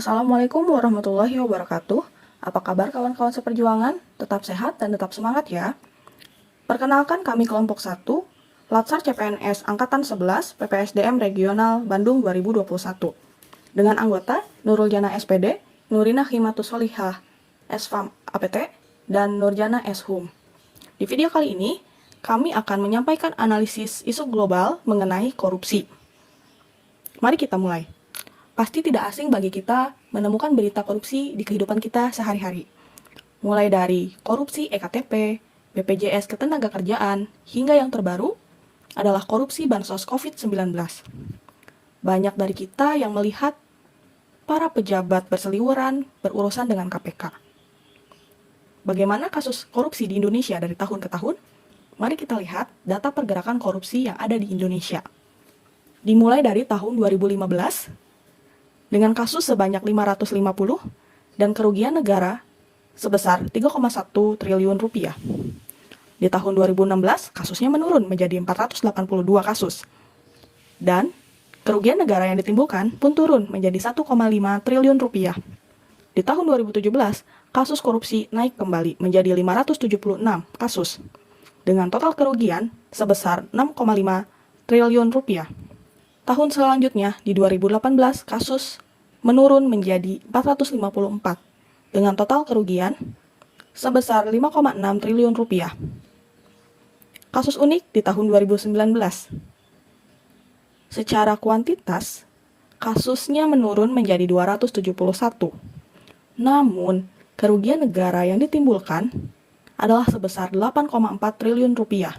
Assalamualaikum warahmatullahi wabarakatuh. Apa kabar kawan-kawan seperjuangan? Tetap sehat dan tetap semangat ya. Perkenalkan kami kelompok 1, Latsar CPNS Angkatan 11 PPSDM Regional Bandung 2021. Dengan anggota Nurul Jana SPD, Nurina Himatus Solihah SFAM APT, dan Nurjana SHUM. Di video kali ini, kami akan menyampaikan analisis isu global mengenai korupsi. Mari kita mulai. Pasti tidak asing bagi kita menemukan berita korupsi di kehidupan kita sehari-hari. Mulai dari korupsi EKTP, BPJS Ketenagakerjaan, hingga yang terbaru adalah korupsi bansos COVID-19. Banyak dari kita yang melihat para pejabat berseliweran berurusan dengan KPK. Bagaimana kasus korupsi di Indonesia dari tahun ke tahun? Mari kita lihat data pergerakan korupsi yang ada di Indonesia. Dimulai dari tahun 2015, dengan kasus sebanyak 550 dan kerugian negara sebesar 3,1 triliun rupiah. Di tahun 2016, kasusnya menurun menjadi 482 kasus. Dan kerugian negara yang ditimbulkan pun turun menjadi 1,5 triliun rupiah. Di tahun 2017, kasus korupsi naik kembali menjadi 576 kasus, dengan total kerugian sebesar 6,5 triliun rupiah. Tahun selanjutnya, di 2018, kasus menurun menjadi 454, dengan total kerugian sebesar 5,6 triliun rupiah. Kasus unik di tahun 2019. Secara kuantitas, kasusnya menurun menjadi 271. Namun, kerugian negara yang ditimbulkan adalah sebesar 8,4 triliun rupiah.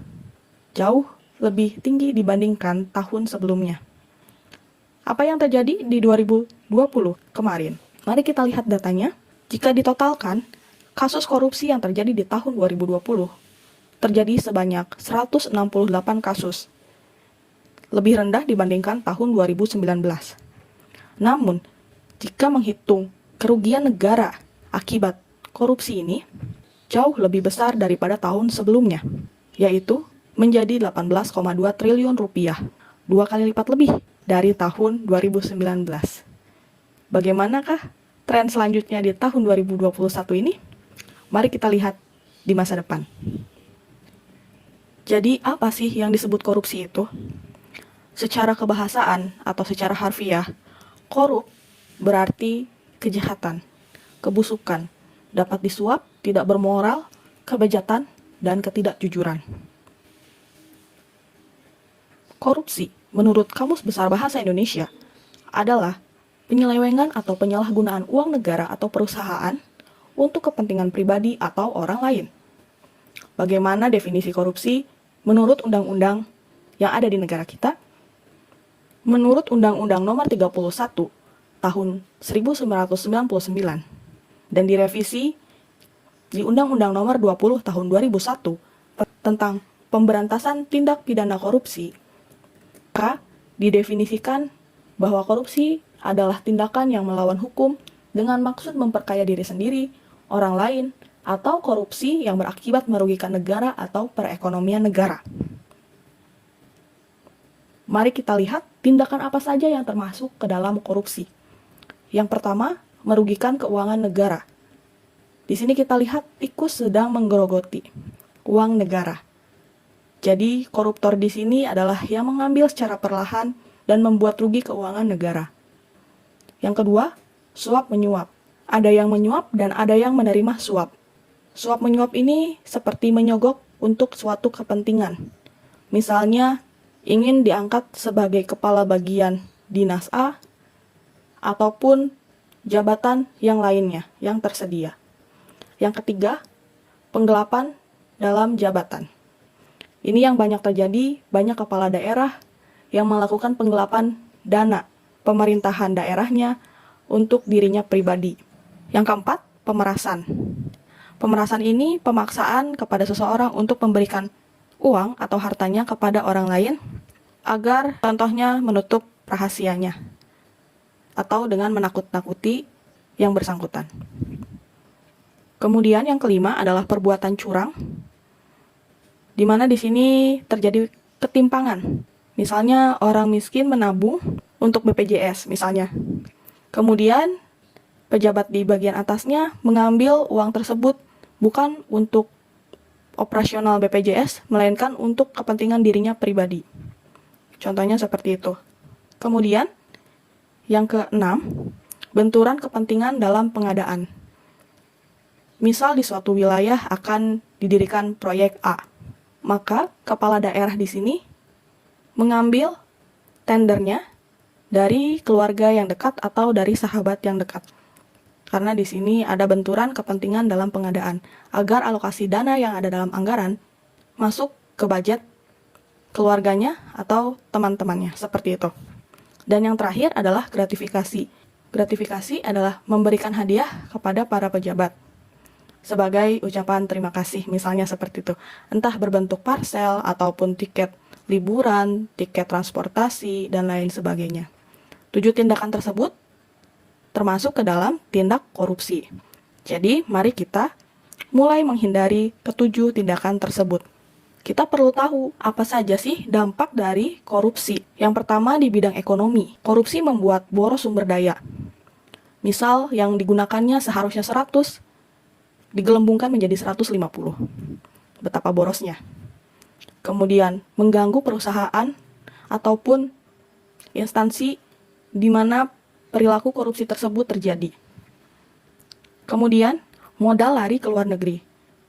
Jauh lebih tinggi dibandingkan tahun sebelumnya. Apa yang terjadi di 2020 kemarin? Mari kita lihat datanya. Jika ditotalkan, kasus korupsi yang terjadi di tahun 2020 terjadi sebanyak 168 kasus. Lebih rendah dibandingkan tahun 2019. Namun, jika menghitung kerugian negara akibat korupsi ini, jauh lebih besar daripada tahun sebelumnya, yaitu menjadi 18,2 triliun rupiah, 2 kali lipat lebih dari tahun 2019. Bagaimanakah tren selanjutnya di tahun 2021 ini? Mari kita lihat di masa depan. Jadi, apa sih yang disebut korupsi itu? Secara kebahasaan atau secara harfiah, korup berarti kejahatan, kebusukan, dapat disuap, tidak bermoral, kebejatan, dan ketidakjujuran. Korupsi menurut Kamus Besar Bahasa Indonesia, adalah penyelewengan atau penyalahgunaan uang negara atau perusahaan untuk kepentingan pribadi atau orang lain. Bagaimana definisi korupsi menurut undang-undang yang ada di negara kita? Menurut Undang-Undang Nomor 31 Tahun 1999 dan direvisi di Undang-Undang Nomor 20 Tahun 2001 tentang pemberantasan tindak pidana korupsi, didefinisikan bahwa korupsi adalah tindakan yang melawan hukum dengan maksud memperkaya diri sendiri, orang lain, atau korupsi yang berakibat merugikan negara atau perekonomian negara. Mari kita lihat tindakan apa saja yang termasuk ke dalam korupsi. Yang pertama, merugikan keuangan negara. Di sini kita lihat tikus sedang menggerogoti uang negara. Jadi, koruptor di sini adalah yang mengambil secara perlahan dan membuat rugi keuangan negara. Yang kedua, suap menyuap. Ada yang menyuap dan ada yang menerima suap. Suap menyuap ini seperti menyogok untuk suatu kepentingan. Misalnya, ingin diangkat sebagai kepala bagian dinas A, ataupun jabatan yang lainnya yang tersedia. Yang ketiga, penggelapan dalam jabatan. Ini yang banyak terjadi, banyak kepala daerah yang melakukan penggelapan dana pemerintahan daerahnya untuk dirinya pribadi. Yang keempat, pemerasan. Pemerasan ini pemaksaan kepada seseorang untuk memberikan uang atau hartanya kepada orang lain agar contohnya menutup rahasianya atau dengan menakut-nakuti yang bersangkutan. Kemudian yang kelima adalah perbuatan curang, di mana di sini terjadi ketimpangan. Misalnya orang miskin menabung untuk BPJS misalnya. Kemudian Pejabat di bagian atasnya mengambil uang tersebut bukan untuk operasional BPJS, melainkan untuk kepentingan dirinya pribadi. Contohnya seperti itu. Kemudian, yang keenam, benturan kepentingan dalam pengadaan. Misal di suatu wilayah akan didirikan proyek A, maka kepala daerah di sini mengambil tendernya dari keluarga yang dekat atau dari sahabat yang dekat. Karena di sini ada benturan kepentingan dalam pengadaan, agar alokasi dana yang ada dalam anggaran masuk ke budget keluarganya atau teman-temannya, seperti itu. Dan yang terakhir adalah gratifikasi. Gratifikasi adalah memberikan hadiah kepada para pejabat sebagai ucapan terima kasih, misalnya seperti itu. Entah berbentuk parsel ataupun tiket liburan, tiket transportasi, dan lain sebagainya. 7 tindakan tersebut termasuk ke dalam tindak korupsi. Jadi, mari kita mulai menghindari ketujuh tindakan tersebut. Kita perlu tahu apa saja sih dampak dari korupsi. Yang pertama di bidang ekonomi. Korupsi membuat boros sumber daya. Misal yang digunakannya seharusnya 100, digelembungkan menjadi 150. Betapa borosnya. Kemudian, mengganggu perusahaan ataupun instansi di mana perilaku korupsi tersebut terjadi. Kemudian, modal lari ke luar negeri,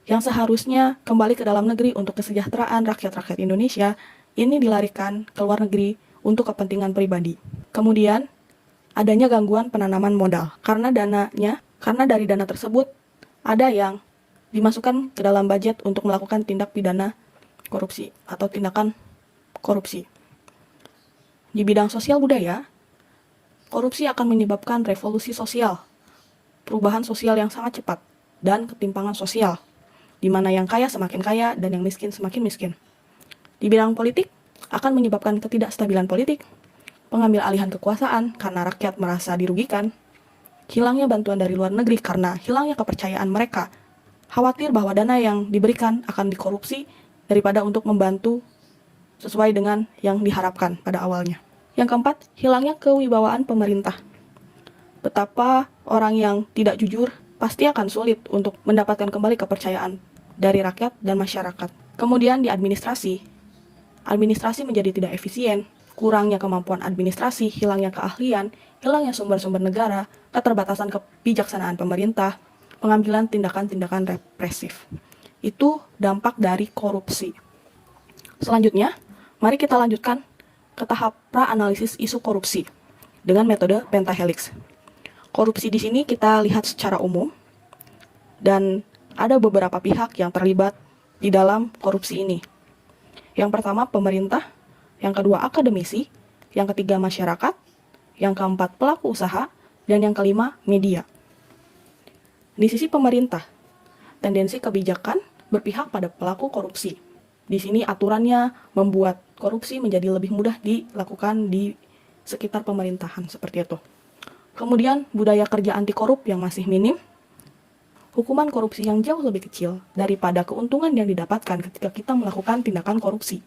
yang seharusnya kembali ke dalam negeri untuk kesejahteraan rakyat-rakyat Indonesia, ini dilarikan ke luar negeri untuk kepentingan pribadi. Kemudian, adanya gangguan penanaman modal, karena dari dana tersebut, ada yang dimasukkan ke dalam budget untuk melakukan tindak pidana korupsi atau tindakan korupsi. Di bidang sosial budaya, korupsi akan menyebabkan revolusi sosial, perubahan sosial yang sangat cepat, dan ketimpangan sosial, di mana yang kaya semakin kaya dan yang miskin semakin miskin. Di bidang politik, akan menyebabkan ketidakstabilan politik, pengambil alihan kekuasaan karena rakyat merasa dirugikan, hilangnya bantuan dari luar negeri karena hilangnya kepercayaan mereka, khawatir bahwa dana yang diberikan akan dikorupsi daripada untuk membantu sesuai dengan yang diharapkan pada awalnya. Yang keempat, hilangnya kewibawaan pemerintah. Betapa orang yang tidak jujur pasti akan sulit untuk mendapatkan kembali kepercayaan dari rakyat dan masyarakat. Kemudian di administrasi menjadi tidak efisien, kurangnya kemampuan administrasi, hilangnya keahlian, hilangnya sumber-sumber negara, keterbatasan kebijaksanaan pemerintah, pengambilan tindakan-tindakan represif. Itu dampak dari korupsi. Selanjutnya, mari kita lanjutkan ke tahap pra-analisis isu korupsi dengan metode pentahelix. Korupsi di sini kita lihat secara umum dan ada beberapa pihak yang terlibat di dalam korupsi ini. Yang pertama pemerintah, yang kedua akademisi, yang ketiga masyarakat, yang keempat pelaku usaha, dan yang kelima media. Di sisi pemerintah, tendensi kebijakan berpihak pada pelaku korupsi. Di sini aturannya membuat korupsi menjadi lebih mudah dilakukan di sekitar pemerintahan, seperti itu. Kemudian budaya kerja anti korup yang masih minim, hukuman korupsi yang jauh lebih kecil daripada keuntungan yang didapatkan ketika kita melakukan tindakan korupsi.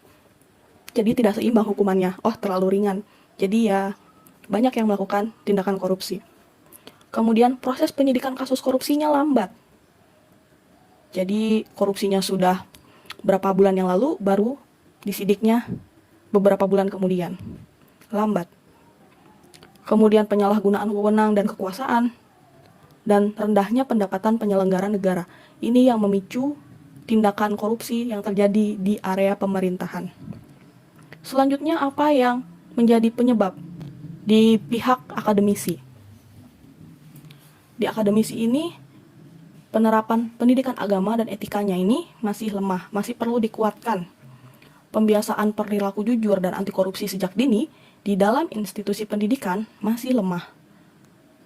Jadi tidak seimbang hukumannya, terlalu ringan. Jadi ya banyak yang melakukan tindakan korupsi. Kemudian proses penyidikan kasus korupsinya lambat. Jadi korupsinya sudah berapa bulan yang lalu, baru disidiknya beberapa bulan kemudian. Lambat. Kemudian penyalahgunaan wewenang dan kekuasaan, dan rendahnya pendapatan penyelenggara negara. Ini yang memicu tindakan korupsi yang terjadi di area pemerintahan. Selanjutnya, apa yang menjadi penyebab di pihak akademisi? Di akademisi ini, penerapan pendidikan agama dan etikanya ini masih lemah, masih perlu dikuatkan. Pembiasaan perilaku jujur dan anti korupsi sejak dini di dalam institusi pendidikan masih lemah.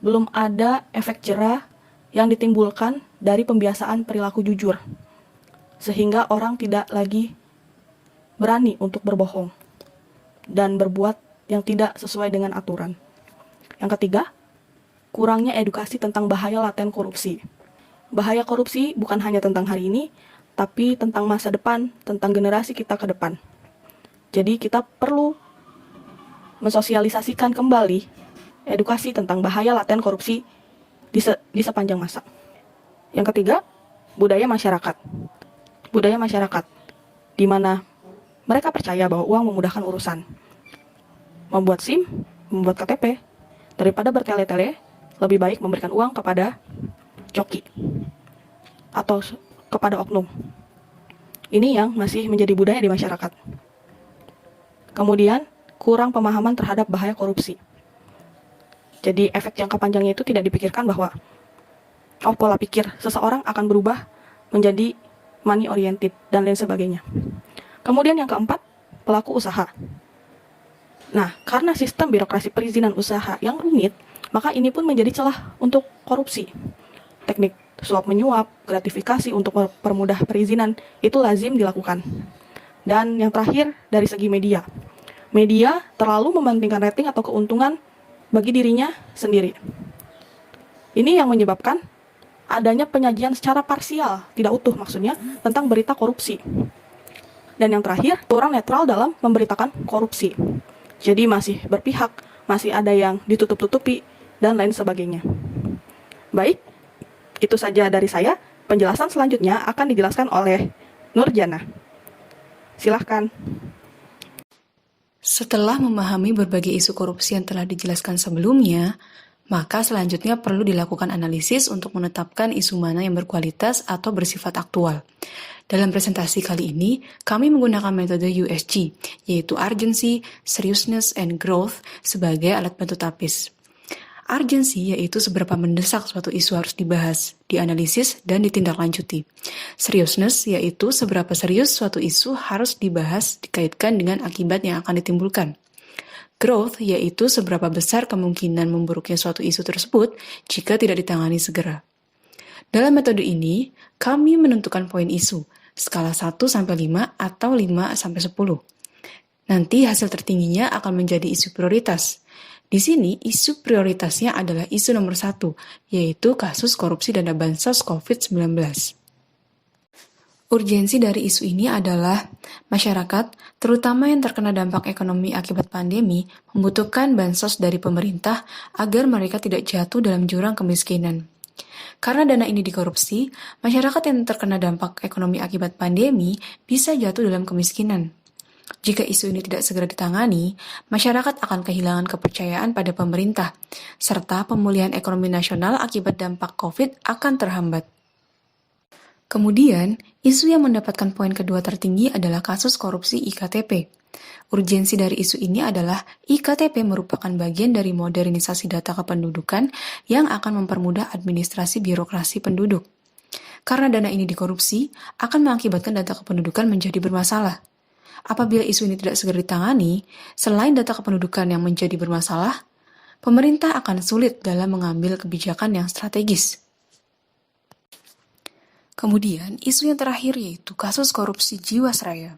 Belum ada efek jerah yang ditimbulkan dari pembiasaan perilaku jujur, sehingga orang tidak lagi berani untuk berbohong dan berbuat yang tidak sesuai dengan aturan. Yang ketiga, kurangnya edukasi tentang bahaya laten korupsi. Bahaya korupsi bukan hanya tentang hari ini, tapi tentang masa depan, tentang generasi kita ke depan. Jadi kita perlu mensosialisasikan kembali edukasi tentang bahaya laten korupsi di sepanjang masa. Yang ketiga, budaya masyarakat. Budaya masyarakat, di mana mereka percaya bahwa uang memudahkan urusan. Membuat SIM, membuat KTP, daripada bertele-tele, lebih baik memberikan uang kepada joki atau kepada oknum. Ini yang masih menjadi budaya di masyarakat. Kemudian, kurang pemahaman terhadap bahaya korupsi. Jadi efek jangka panjangnya itu tidak dipikirkan bahwa pola pikir seseorang akan berubah menjadi money oriented dan lain sebagainya. Kemudian yang keempat, pelaku usaha. Nah, karena sistem birokrasi perizinan usaha yang rumit, maka ini pun menjadi celah untuk korupsi. Teknik suap menyuap, gratifikasi untuk mempermudah perizinan itu lazim dilakukan. Dan yang terakhir, dari segi media. Media terlalu mementingkan rating atau keuntungan bagi dirinya sendiri. Ini yang menyebabkan adanya penyajian secara parsial, tidak utuh maksudnya, tentang berita korupsi. Dan yang terakhir, kurang netral dalam memberitakan korupsi. Jadi masih berpihak, masih ada yang ditutup-tutupi, dan lain sebagainya. Baik, itu saja dari saya. Penjelasan selanjutnya akan dijelaskan oleh Nurjana. Silahkan. Setelah memahami berbagai isu korupsi yang telah dijelaskan sebelumnya, maka selanjutnya perlu dilakukan analisis untuk menetapkan isu mana yang berkualitas atau bersifat aktual. Dalam presentasi kali ini, kami menggunakan metode USG, yaitu Urgency, Seriousness, and Growth sebagai alat bantu TAPIS. Urgency yaitu seberapa mendesak suatu isu harus dibahas, dianalisis, dan ditindaklanjuti. Seriousness yaitu seberapa serius suatu isu harus dibahas dikaitkan dengan akibat yang akan ditimbulkan. Growth yaitu seberapa besar kemungkinan memburuknya suatu isu tersebut jika tidak ditangani segera. Dalam metode ini, kami menentukan poin isu, skala 1-5 atau 5-10. Nanti hasil tertingginya akan menjadi isu prioritas. Di sini, isu prioritasnya adalah isu nomor 1, yaitu kasus korupsi dana bansos COVID-19. Urgensi dari isu ini adalah masyarakat, terutama yang terkena dampak ekonomi akibat pandemi, membutuhkan bansos dari pemerintah agar mereka tidak jatuh dalam jurang kemiskinan. Karena dana ini dikorupsi, masyarakat yang terkena dampak ekonomi akibat pandemi bisa jatuh dalam kemiskinan. Jika isu ini tidak segera ditangani, masyarakat akan kehilangan kepercayaan pada pemerintah, serta pemulihan ekonomi nasional akibat dampak COVID akan terhambat. Kemudian, isu yang mendapatkan poin kedua tertinggi adalah kasus korupsi IKTP. Urgensi dari isu ini adalah IKTP merupakan bagian dari modernisasi data kependudukan yang akan mempermudah administrasi birokrasi penduduk. Karena dana ini dikorupsi, akan mengakibatkan data kependudukan menjadi bermasalah. Apabila isu ini tidak segera ditangani, selain data kependudukan yang menjadi bermasalah, pemerintah akan sulit dalam mengambil kebijakan yang strategis. Kemudian, isu yang terakhir yaitu kasus korupsi Jiwasraya.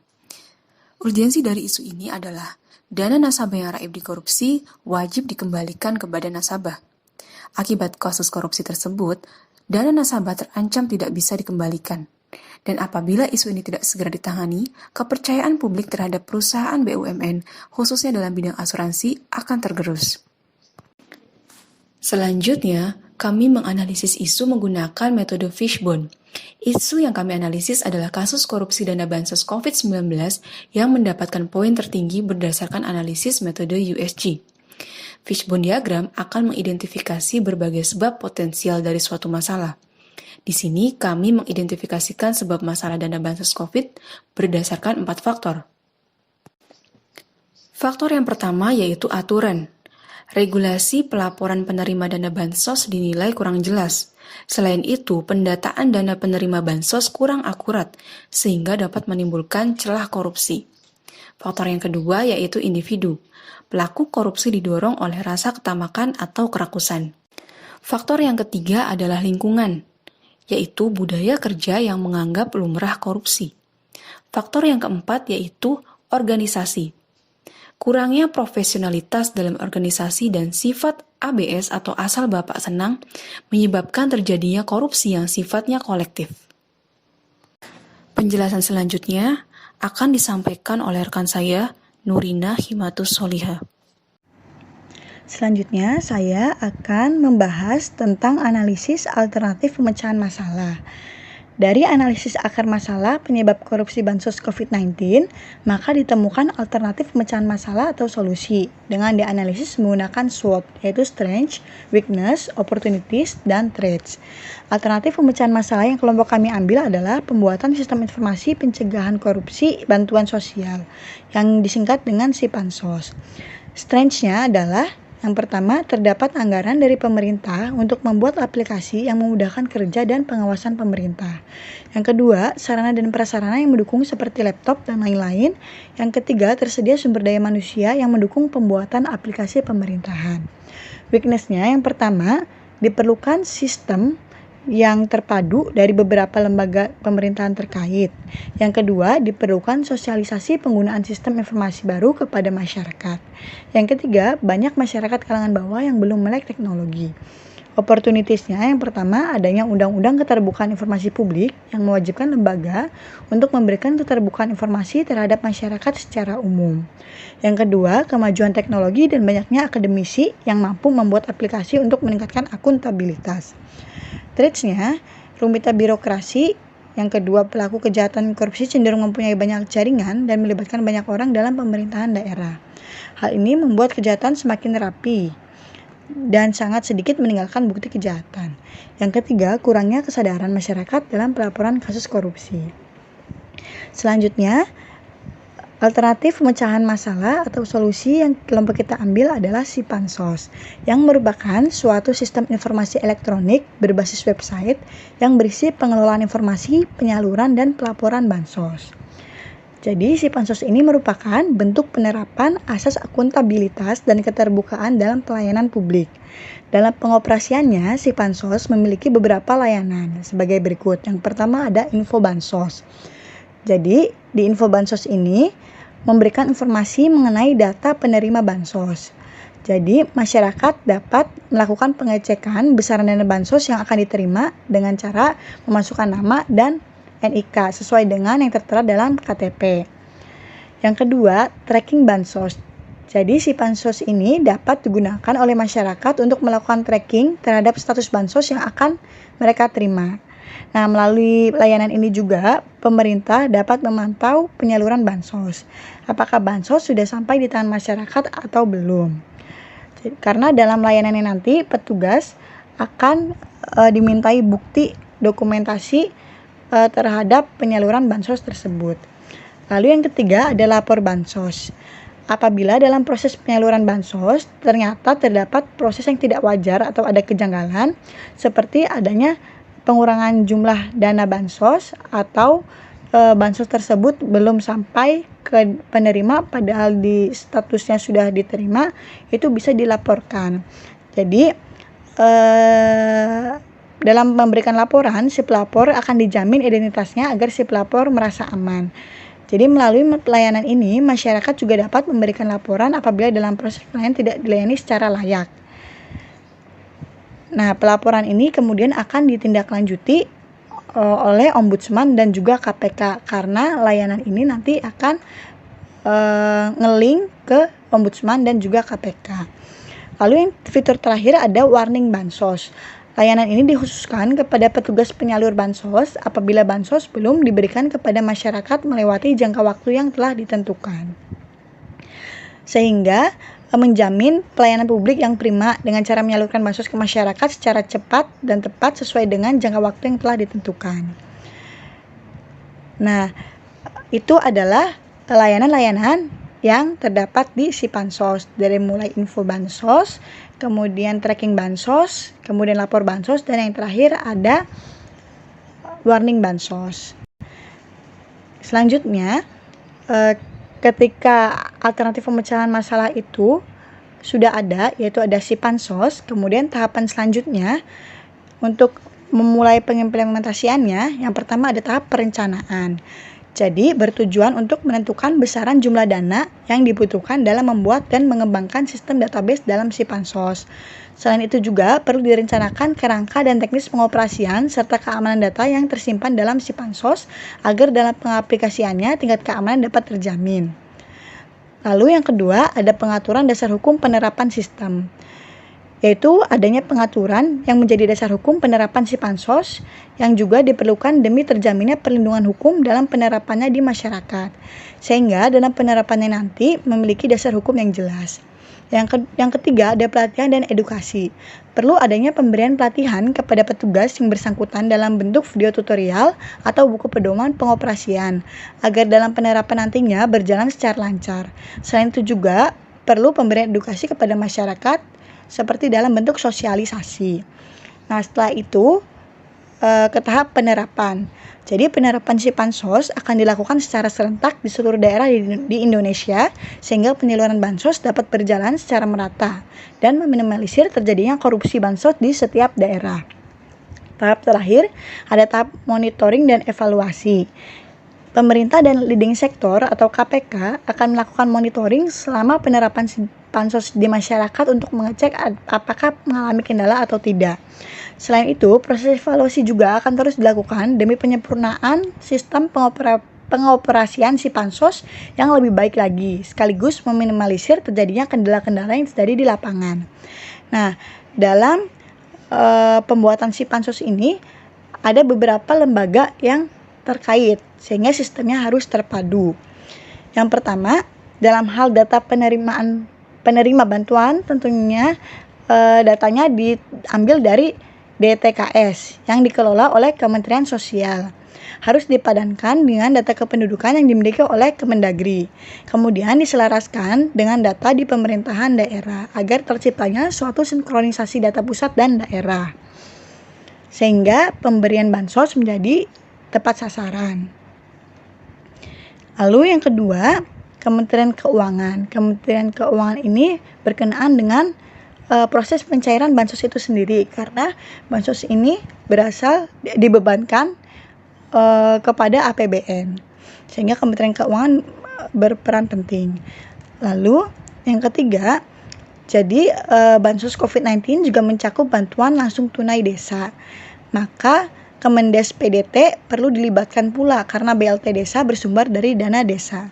Urgensi dari isu ini adalah dana nasabah yang raib dikorupsi wajib dikembalikan kepada nasabah. Akibat kasus korupsi tersebut, dana nasabah terancam tidak bisa dikembalikan. Dan apabila isu ini tidak segera ditangani, kepercayaan publik terhadap perusahaan BUMN, khususnya dalam bidang asuransi, akan tergerus. Selanjutnya, kami menganalisis isu menggunakan metode Fishbone. Isu yang kami analisis adalah kasus korupsi dana bansos COVID-19 yang mendapatkan poin tertinggi berdasarkan analisis metode USG. Fishbone diagram akan mengidentifikasi berbagai sebab potensial dari suatu masalah. Di sini kami mengidentifikasikan sebab masalah dana bansos COVID berdasarkan 4 faktor. Faktor yang pertama yaitu aturan. Regulasi pelaporan penerima dana bansos dinilai kurang jelas. Selain itu, pendataan dana penerima bansos kurang akurat, sehingga dapat menimbulkan celah korupsi. Faktor yang kedua yaitu individu. Pelaku korupsi didorong oleh rasa ketamakan atau kerakusan. Faktor yang ketiga adalah lingkungan, yaitu budaya kerja yang menganggap lumrah korupsi. Faktor yang keempat yaitu organisasi. Kurangnya profesionalitas dalam organisasi dan sifat ABS atau asal bapak senang menyebabkan terjadinya korupsi yang sifatnya kolektif. Penjelasan selanjutnya akan disampaikan oleh rekan saya, Nurina Himatus Soliha. Selanjutnya, saya akan membahas tentang analisis alternatif pemecahan masalah. Dari analisis akar masalah penyebab korupsi bansos COVID-19, maka ditemukan alternatif pemecahan masalah atau solusi dengan dianalisis menggunakan SWOT, yaitu Strengths, Weakness, Opportunities, dan Threats. Alternatif pemecahan masalah yang kelompok kami ambil adalah pembuatan sistem informasi pencegahan korupsi bantuan sosial, yang disingkat dengan SIPANSOS. Strengths-nya adalah yang pertama, terdapat anggaran dari pemerintah untuk membuat aplikasi yang memudahkan kerja dan pengawasan pemerintah. Yang kedua, sarana dan prasarana yang mendukung seperti laptop dan lain-lain. Yang ketiga, tersedia sumber daya manusia yang mendukung pembuatan aplikasi pemerintahan. Weakness-nya yang pertama, diperlukan sistem yang terpadu dari beberapa lembaga pemerintahan terkait. Yang kedua, diperlukan sosialisasi penggunaan sistem informasi baru kepada masyarakat. Yang ketiga, banyak masyarakat kalangan bawah yang belum melek teknologi. Opportunities-nya yang pertama, adanya undang-undang keterbukaan informasi publik yang mewajibkan lembaga untuk memberikan keterbukaan informasi terhadap masyarakat secara umum. Yang kedua, kemajuan teknologi dan banyaknya akademisi yang mampu membuat aplikasi untuk meningkatkan akuntabilitas. Threats-nya, rumitnya birokrasi. Yang kedua, pelaku kejahatan korupsi cenderung mempunyai banyak jaringan dan melibatkan banyak orang dalam pemerintahan daerah. Hal ini membuat kejahatan semakin rapi dan sangat sedikit meninggalkan bukti kejahatan. Yang ketiga, kurangnya kesadaran masyarakat dalam pelaporan kasus korupsi. Selanjutnya, alternatif pemecahan masalah atau solusi yang kelompok kita ambil adalah SIPANSOS, yang merupakan suatu sistem informasi elektronik berbasis website yang berisi pengelolaan informasi, penyaluran, dan pelaporan bansos. Jadi, SIPANSOS ini merupakan bentuk penerapan asas akuntabilitas dan keterbukaan dalam pelayanan publik. Dalam pengoperasiannya, SIPANSOS memiliki beberapa layanan sebagai berikut. Yang pertama ada info bansos. Jadi, di info bansos ini memberikan informasi mengenai data penerima bansos. Jadi, masyarakat dapat melakukan pengecekan besaran dana bansos yang akan diterima dengan cara memasukkan nama dan NIK sesuai dengan yang tertera dalam KTP. Yang kedua, tracking bansos. Jadi, si bansos ini dapat digunakan oleh masyarakat untuk melakukan tracking terhadap status bansos yang akan mereka terima. Nah, melalui layanan ini juga, pemerintah dapat memantau penyaluran bansos. Apakah bansos sudah sampai di tangan masyarakat atau belum? Karena dalam layanan ini nanti, petugas akan dimintai bukti dokumentasi terhadap penyaluran bansos tersebut. Lalu yang ketiga ada lapor bansos. Apabila dalam proses penyaluran bansos ternyata terdapat proses yang tidak wajar atau ada kejanggalan, seperti adanya pengurangan jumlah dana bansos atau bansos tersebut belum sampai ke penerima padahal di statusnya sudah diterima, itu bisa dilaporkan. Jadi dalam memberikan laporan, si pelapor akan dijamin identitasnya agar si pelapor merasa aman. Jadi melalui pelayanan ini, masyarakat juga dapat memberikan laporan apabila dalam proses pelayanan tidak dilayani secara layak. Nah, pelaporan ini kemudian akan ditindaklanjuti oleh Ombudsman dan juga KPK karena layanan ini nanti akan nge-link ke Ombudsman dan juga KPK. Lalu yang fitur terakhir ada warning bansos. Layanan ini dikhususkan kepada petugas penyalur bansos apabila bansos belum diberikan kepada masyarakat melewati jangka waktu yang telah ditentukan. Sehingga menjamin pelayanan publik yang prima dengan cara menyalurkan bansos ke masyarakat secara cepat dan tepat sesuai dengan jangka waktu yang telah ditentukan. Nah, itu adalah layanan-layanan yang terdapat di SIPANSOS, dari mulai info bansos, kemudian tracking bansos, kemudian lapor bansos, dan yang terakhir ada warning bansos. Selanjutnya, ketika alternatif pemecahan masalah itu sudah ada, yaitu ada SIPANSOS, kemudian tahapan selanjutnya untuk memulai pengimplementasiannya, yang pertama ada tahap perencanaan. Jadi bertujuan untuk menentukan besaran jumlah dana yang dibutuhkan dalam membuat dan mengembangkan sistem database dalam SIPANSOS. Selain itu juga perlu direncanakan kerangka dan teknis pengoperasian serta keamanan data yang tersimpan dalam SIPANSOS agar dalam pengaplikasiannya tingkat keamanan dapat terjamin. Lalu yang kedua, ada pengaturan dasar hukum penerapan sistem, yaitu adanya pengaturan yang menjadi dasar hukum penerapan si Pansos yang juga diperlukan demi terjaminnya perlindungan hukum dalam penerapannya di masyarakat, sehingga dalam penerapannya nanti memiliki dasar hukum yang jelas. Yang ketiga, ada pelatihan dan edukasi. Perlu adanya pemberian pelatihan kepada petugas yang bersangkutan dalam bentuk video tutorial atau buku pedoman pengoperasian, agar dalam penerapan nantinya berjalan secara lancar. Selain itu juga perlu pemberian edukasi kepada masyarakat seperti dalam bentuk sosialisasi. Nah, setelah itu ke tahap penerapan. Jadi penerapan si Pansos akan dilakukan secara serentak di seluruh daerah di Indonesia sehingga penyaluran bansos dapat berjalan secara merata dan meminimalisir terjadinya korupsi bansos di setiap daerah. Tahap terakhir ada tahap monitoring dan evaluasi. Pemerintah dan leading sektor atau KPK akan melakukan monitoring selama penerapan Pansos di masyarakat untuk mengecek apakah mengalami kendala atau tidak. Selain itu, proses evaluasi juga akan terus dilakukan demi penyempurnaan sistem pengoperasian si Pansos yang lebih baik lagi, sekaligus meminimalisir terjadinya kendala-kendala yang terjadi di lapangan. Nah, dalam pembuatan si Pansos ini, ada beberapa lembaga yang terkait, sehingga sistemnya harus terpadu. Yang pertama, dalam hal data penerima bantuan, tentunya datanya diambil dari DTKS yang dikelola oleh Kementerian Sosial. Harus dipadankan dengan data kependudukan yang dimiliki oleh Kemendagri. Kemudian diselaraskan dengan data di pemerintahan daerah agar terciptanya suatu sinkronisasi data pusat dan daerah. Sehingga pemberian bansos menjadi tepat sasaran. Lalu yang kedua, Kementerian Keuangan. Kementerian Keuangan ini berkenaan dengan proses pencairan bansos itu sendiri, karena bansos ini dibebankan kepada APBN, sehingga Kementerian Keuangan berperan penting. Lalu yang ketiga, jadi bansos COVID-19 juga mencakup bantuan langsung tunai desa, maka Kemendes PDT perlu dilibatkan pula karena BLT desa bersumber dari dana desa.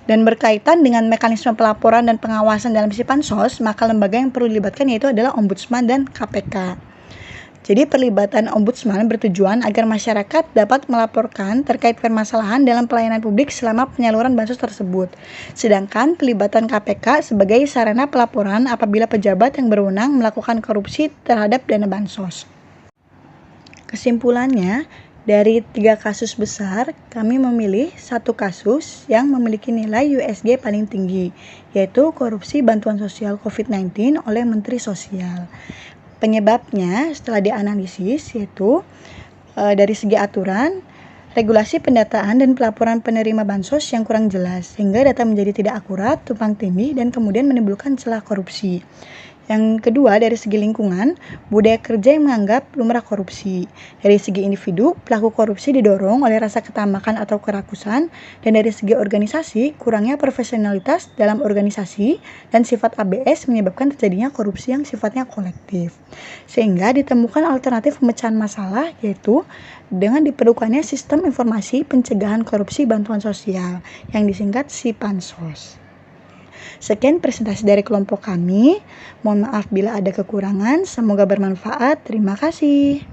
Dan berkaitan dengan mekanisme pelaporan dan pengawasan dalam si Pansos, maka lembaga yang perlu dilibatkan yaitu adalah Ombudsman dan KPK. Jadi perlibatan Ombudsman bertujuan agar masyarakat dapat melaporkan terkait permasalahan dalam pelayanan publik selama penyaluran bansos tersebut. Sedangkan pelibatan KPK sebagai sarana pelaporan apabila pejabat yang berwenang melakukan korupsi terhadap dana bansos. Kesimpulannya, dari 3 kasus besar, kami memilih 1 kasus yang memiliki nilai USG paling tinggi, yaitu korupsi bantuan sosial COVID-19 oleh Menteri Sosial. Penyebabnya setelah dianalisis yaitu dari segi aturan, regulasi pendataan dan pelaporan penerima bansos yang kurang jelas, sehingga data menjadi tidak akurat, tumpang tindih, dan kemudian menimbulkan celah korupsi. Yang kedua, dari segi lingkungan, budaya kerja yang menganggap lumrah korupsi. Dari segi individu, pelaku korupsi didorong oleh rasa ketamakan atau kerakusan, dan dari segi organisasi, kurangnya profesionalitas dalam organisasi dan sifat ABS menyebabkan terjadinya korupsi yang sifatnya kolektif. Sehingga ditemukan alternatif pemecahan masalah, yaitu dengan diperlukannya sistem informasi pencegahan korupsi bantuan sosial yang disingkat si Pansos. Sekian presentasi dari kelompok kami. Mohon maaf bila ada kekurangan. Semoga bermanfaat. Terima kasih.